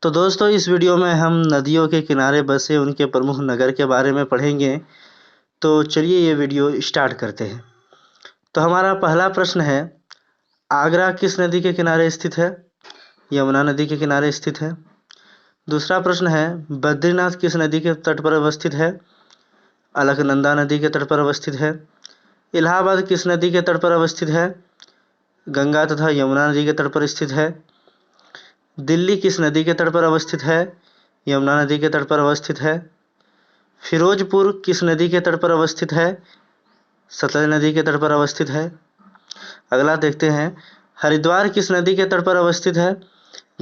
तो दोस्तों इस वीडियो में हम नदियों के किनारे बसे उनके प्रमुख नगर के बारे में पढ़ेंगे। तो चलिए ये वीडियो स्टार्ट करते हैं। तो हमारा पहला प्रश्न है, आगरा किस नदी के किनारे स्थित है? यमुना नदी के किनारे स्थित है। दूसरा प्रश्न है, बद्रीनाथ किस नदी के तट पर अवस्थित है? अलकनंदा नदी के तट पर अवस्थित है। इलाहाबाद किस नदी के तट पर अवस्थित है? गंगा तथा यमुना नदी के तट पर स्थित है। दिल्ली किस नदी के तट पर अवस्थित है? यमुना नदी के तट पर अवस्थित है। फिरोजपुर किस नदी के तट पर अवस्थित है? सतलज नदी के तट पर अवस्थित है। अगला देखते हैं, हरिद्वार किस नदी के तट पर अवस्थित है?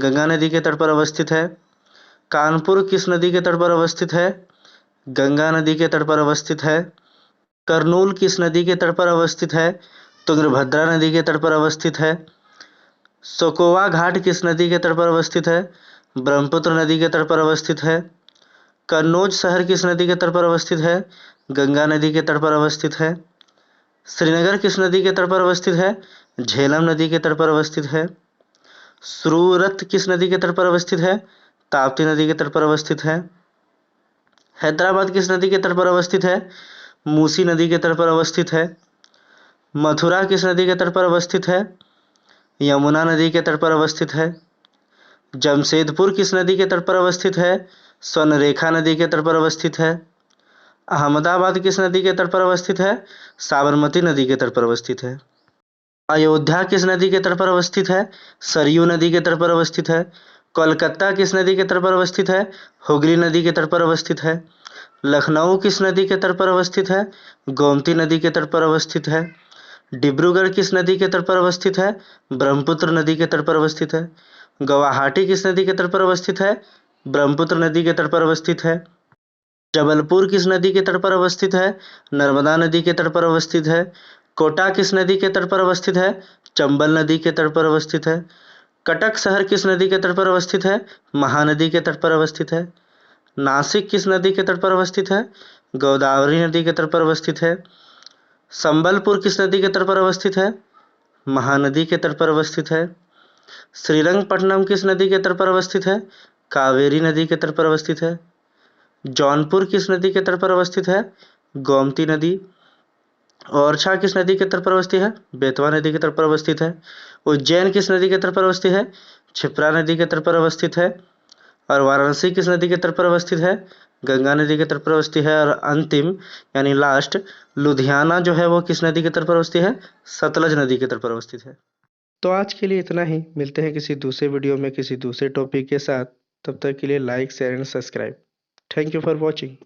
गंगा नदी के तट पर अवस्थित है। कानपुर किस नदी के तट पर अवस्थित है? गंगा नदी के तट पर अवस्थित है। करनूल किस नदी के तट पर अवस्थित है? तुंगभद्रा नदी के तट पर अवस्थित है। सोकोवा घाट किस नदी के तट पर अवस्थित है? ब्रह्मपुत्र नदी के तट पर अवस्थित है। कन्नौज शहर किस नदी के तट पर अवस्थित है? गंगा नदी के तट पर अवस्थित है। श्रीनगर किस नदी के तट पर अवस्थित है? झेलम नदी के तट पर अवस्थित है। सूरत किस नदी के तट पर अवस्थित है? ताप्ती नदी के तट पर अवस्थित है। हैदराबाद किस नदी के तट पर अवस्थित है? मूसी नदी के तट पर अवस्थित है। मथुरा किस नदी के तट पर अवस्थित है? यमुना नदी के तट पर अवस्थित है। जमशेदपुर किस नदी के तट पर अवस्थित है? स्वर्णरेखा नदी के तट पर अवस्थित है। अहमदाबाद किस नदी के तट पर अवस्थित है? साबरमती नदी के तट पर अवस्थित है। अयोध्या किस नदी के तट पर अवस्थित है? सरयू नदी के तट पर अवस्थित है। कोलकाता किस नदी के तट पर अवस्थित है? हुगली नदी के तट पर अवस्थित है। लखनऊ किस नदी के तट पर अवस्थित है? गोमती नदी के तट पर अवस्थित है। डिब्रूगढ़ किस नदी के तट पर अवस्थित है? ब्रह्मपुत्र नदी के तट पर अवस्थित है। गुवाहाटी किस नदी के तट पर अवस्थित है? ब्रह्मपुत्र नदी के तट पर अवस्थित है। जबलपुर किस नदी के तट पर अवस्थित है? नर्मदा नदी के तट पर अवस्थित है। कोटा किस नदी के तट पर अवस्थित है? चंबल नदी के तट पर अवस्थित है। कटक शहर किस नदी के तट पर अवस्थित है? महानदी के तट पर अवस्थित है। नासिक किस नदी के तट पर अवस्थित है? गोदावरी नदी के तट पर अवस्थित है। संबलपुर किस नदी के तट पर अवस्थित है? महानदी के तट पर अवस्थित है। श्रीरंगपट्टनम किस नदी के तट पर अवस्थित है? कावेरी नदी के तट पर अवस्थित है। जौनपुर किस नदी के तट पर अवस्थित है? गोमती नदी। ओरछा किस नदी के तट पर अवस्थित है? बेतवा नदी के तट पर अवस्थित है। उज्जैन किस नदी के तट पर अवस्थित है? क्षिप्रा नदी के तट पर अवस्थित है। और वाराणसी किस नदी के तट पर अवस्थित है? गंगा नदी के तट पर अवस्थित है। और अंतिम यानी लास्ट, लुधियाना जो है वो किस नदी के तट पर अवस्थित है? सतलज नदी के तट पर अवस्थित है। तो आज के लिए इतना ही। मिलते हैं किसी दूसरे वीडियो में किसी दूसरे टॉपिक के साथ। तब तक के लिए like, share and subscribe. Thank you for watching.